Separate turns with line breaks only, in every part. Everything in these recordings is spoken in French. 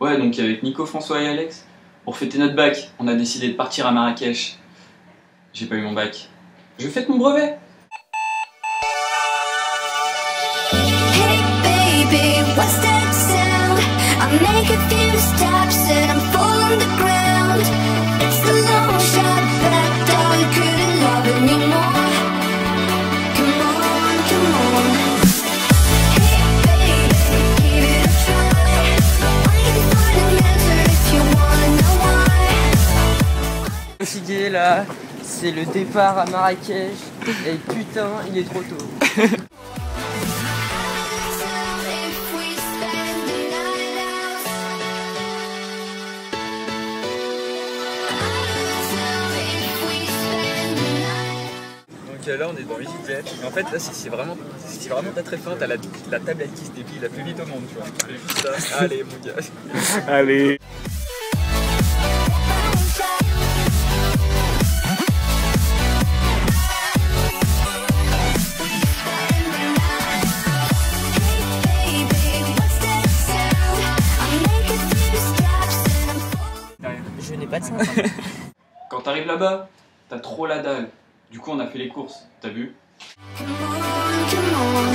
Ouais, donc avec Nico, François et Alex, pour fêter notre bac, on a décidé de partir à Marrakech. J'ai pas eu mon bac. Je fête mon brevet.
Hey baby, what's that sound? I make a few steps and I'm falling the ground. It's a long shot, but I doubt you couldn't love anymore. Come on, come on. Hey baby, give it a try. I can find an answer if you wanna know why.
Fatigué là, c'est le départ à Marrakech et putain il est trop tôt.
Donc là on est dans EasyJet et en fait là c'est vraiment t'as très faim, t'as la tablette qui se déplie la plus vite au monde, tu vois. Tu fais juste ça, allez mon gars. Allez.
Je n'ai pas de sein.
Quand t'arrives là-bas, t'as trop la dalle. Du coup, on a fait les courses, t'as vu?
Come on, come on.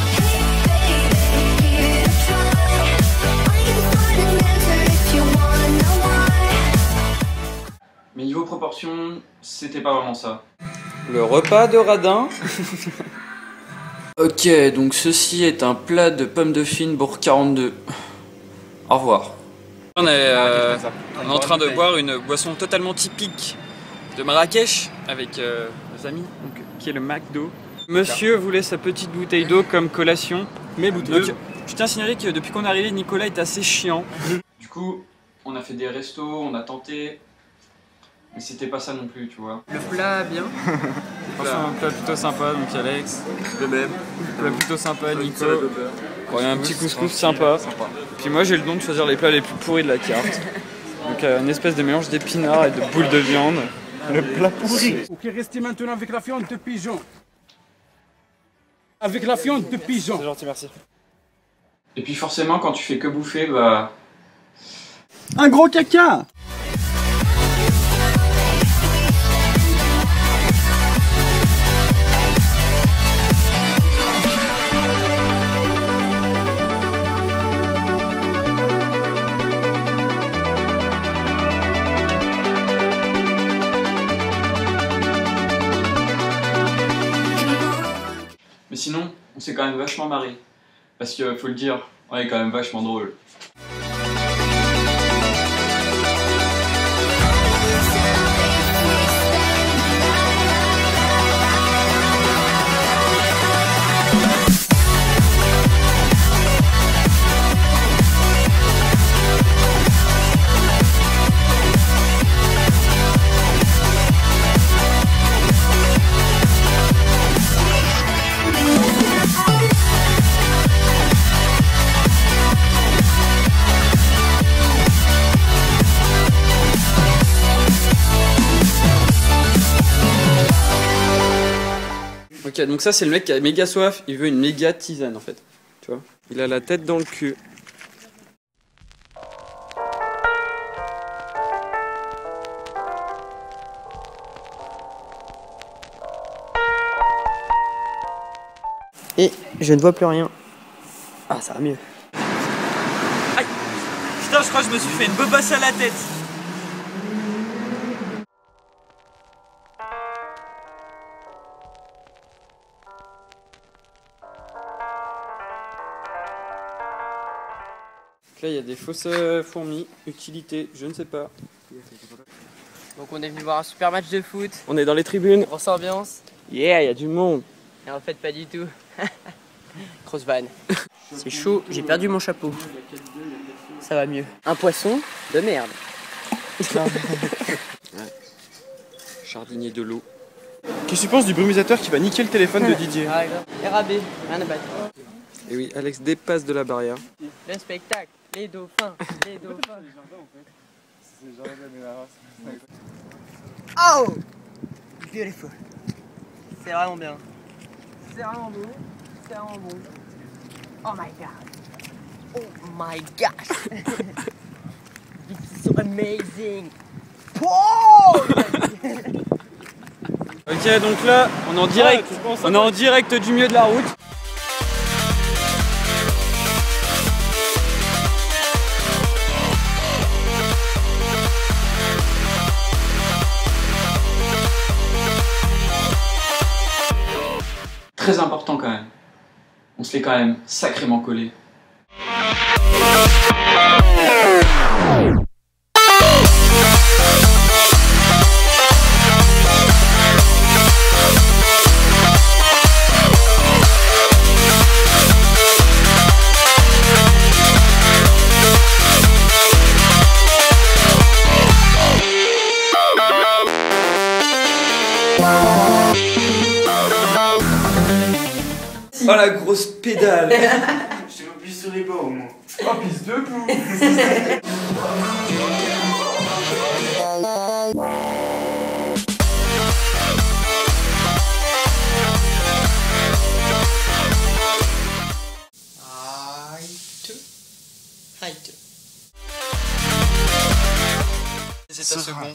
Hey baby, give it a try. I can find an answer if you wanna know why.
Mais niveau proportion, c'était pas vraiment ça.
Le repas de radin.
Ok, donc ceci est un plat de pommes de fine bourg 42. Au revoir. On est en train de boire une boisson totalement typique de Marrakech avec nos amis, donc, qui est le McDo. Monsieur voulait sa petite bouteille d'eau comme collation.
Mes bouteilles.
Donc, je tiens à signaler que depuis qu'on est arrivé, Nicolas est assez chiant. Du coup, on a fait des restos, on a tenté, mais c'était pas ça non plus, tu vois.
Le plat bien.
Franchement, un plat plutôt sympa, donc Alex.
De même.
Plat plutôt sympa, Nico. Bon, il y a un petit couscous sympa. Puis moi, j'ai le don de choisir les plats les plus pourris de la carte. Donc, une espèce de mélange d'épinards et de boules de viande.
Le plat pourri.
Ok, restez maintenant avec la viande de pigeon. Avec la viande de pigeon.
C'est gentil, merci.
Et puis forcément, quand tu fais que bouffer, bah...
Un gros caca.
Mais sinon, on s'est quand même vachement marré. Parce que, faut le dire, on est quand même vachement drôle. Ok, donc ça c'est le mec qui a méga soif, il veut une méga tisane en fait. Tu vois? Il a la tête dans le cul.
Et je ne vois plus rien. Ah ça va mieux.
Aïe! Putain, je crois que je me suis fait une bebasse à la tête! Là, il y a des fausses fourmis, utilité, je ne sais pas.
Donc on est venu voir un super match de foot.
On est dans les tribunes.
Grosse ambiance.
Yeah, il y a du monde.
Et en fait pas du tout. Grosse vanne. C'est chaud, j'ai perdu mon chapeau. Ça va mieux. Un poisson de merde.
Ouais. Jardinier de l'eau.
Qu'est-ce que tu penses du brumisateur qui va niquer le téléphone de Didier?
Ah, RAB, rien à battre.
Et oui, Alex dépasse de la barrière.
Le spectacle, les dauphins, les dauphins. Oh! Beautiful. C'est vraiment bien. C'est vraiment beau. C'est vraiment bon. Oh my god. Oh my gosh. This is so amazing. Oh.
Ok, donc là, on est en direct du milieu de la route. Très important quand même. On se l'est quand même sacrément collé.
Oh la grosse pédale.
Je t'ai plus sur les bords au moins. Oh, pisse debout.
C'est ta seconde.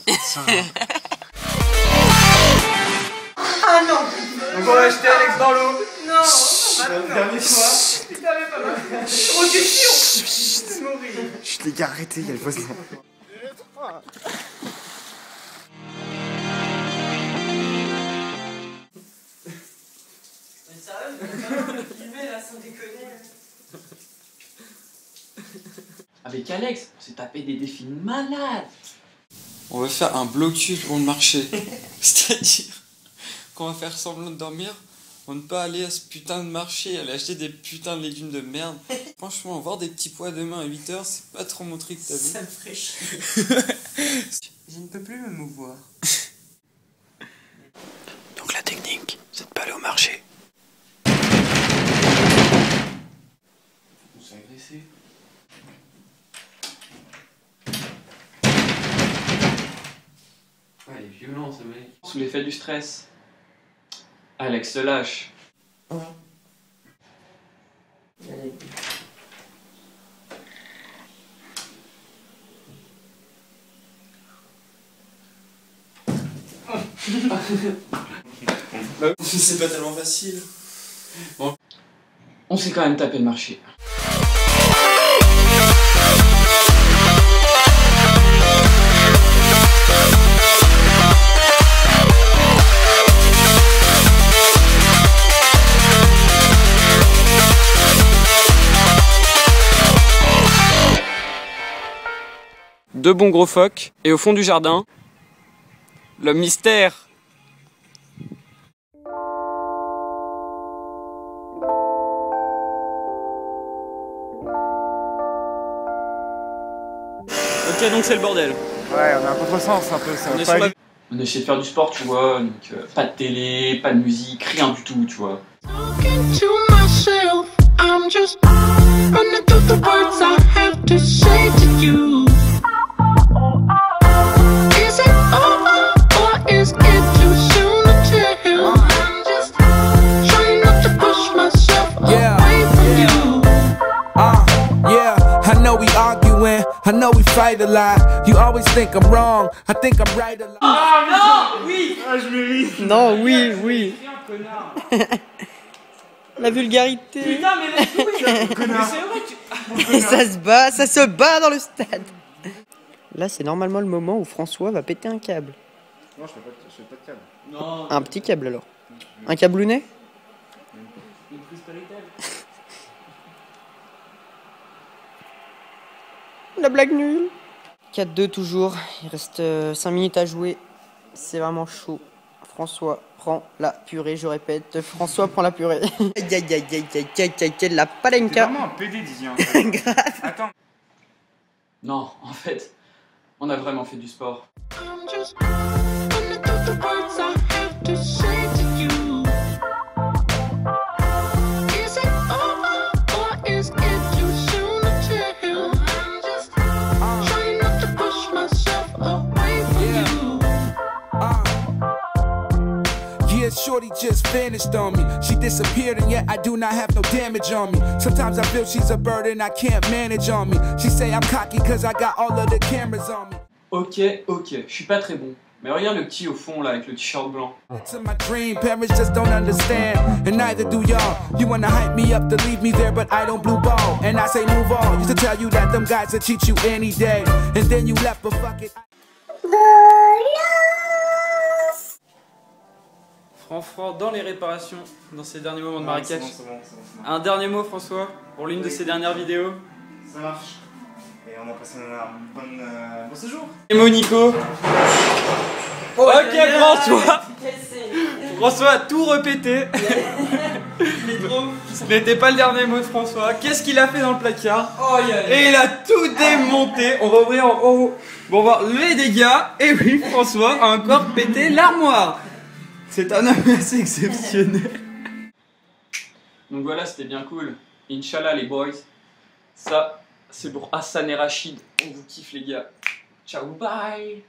Ah non.
Donc on va jeter Alex dans l'eau.
Non.
Dernière fois.
Oh, t'es chiant.
Chut les gars, arrêtez, il y a le voisin.
Avec Alex, on s'est tapé des défis malades. On va faire un blocus pour le marché. C'est-à-dire qu'on va faire semblant de dormir pour ne pas aller à ce putain de marché, aller acheter des putains de légumes de merde. Franchement, voir des petits pois demain à 8 h, c'est pas trop mon truc, t'as vu?
Ça me ferait chier. Je ne peux plus me mouvoir.
Donc la technique, c'est de pas aller au marché. On s'est agressé. Ouais, il est violent ce mec. Sous l'effet du stress, Alex se lâche.
C'est pas tellement facile.
Bon. On s'est quand même tapé le marché. Deux bons gros phoques, et au fond du jardin, le mystère. Ok, donc c'est le bordel.
Ouais, on a un contresens un peu, ça va pas aller.
On essaie de faire du sport, tu vois, donc pas de télé, pas de musique, rien du tout, tu vois.
Talking to myself, I'm just running through the words I have to say to you. Is it over or is it too soon to tell? I'm just trying not to push myself away from you.
Yeah, I know we arguing, I know we fight a lot. You always think I'm wrong, I think I'm right a lot.
Non, oui.
Ah, je mérite.
Non, oui, oui. La vulgarité.
Putain, mais laisse-nous, connard. C'est vrai que
Et ça se bat dans le stade. Là, c'est normalement le moment où François va péter un câble.
Non, je fais pas de câble.
Non.
Un petit câble alors. Un câblounet.
Une prise Péritel.
La blague nulle. 4-2 toujours. Il reste 5 minutes à jouer. C'est vraiment chaud. François prend la purée, je répète. François prend la purée. Aïe aïe aïe aïe aïe aïe aïe aïe, la
C'est
palenka.
vraiment un PD, Didier.
Grave.
Attends.
Non, en fait, on a vraiment fait du sport.
I'm just running through the words I have to say to you. Is it over or is it too soon to tell? I'm just trying not to push myself away from you.
Yeah, sure. shorty just vanished on me. She disappeared and yet I do not have no damage on me. Sometimes I feel she's a burden I can't manage on me. She say I'm cocky cause I got all of the cameras on me.
Ok, je suis pas très bon. Mais regarde le petit au fond là avec le t-shirt blanc.
It's in my dream, parents just don't understand, and neither do y'all. You wanna hype me up to leave me there, but I don't blue ball. And I say move on, used to tell you that them guys will cheat you any day. And then you left, but fuck it.
Franc dans les réparations dans ces derniers moments de Marrakech.
C'est bon.
Un dernier mot François pour l'une de ses dernières vidéos.
Ça marche. Et on a passé un bon séjour.
Et Nico. Ok François. François a tout répété. Ce n'était pas le dernier mot de François. Qu'est-ce qu'il a fait dans le placard? Et il a tout démonté. On va ouvrir en haut. Bon, on va voir les dégâts. Et oui, François a encore pété l'armoire. C'est un homme assez exceptionnel. Donc voilà, c'était bien cool. Inch'Allah les boys. Ça, c'est pour Hassan et Rachid. On vous kiffe les gars. Ciao, bye.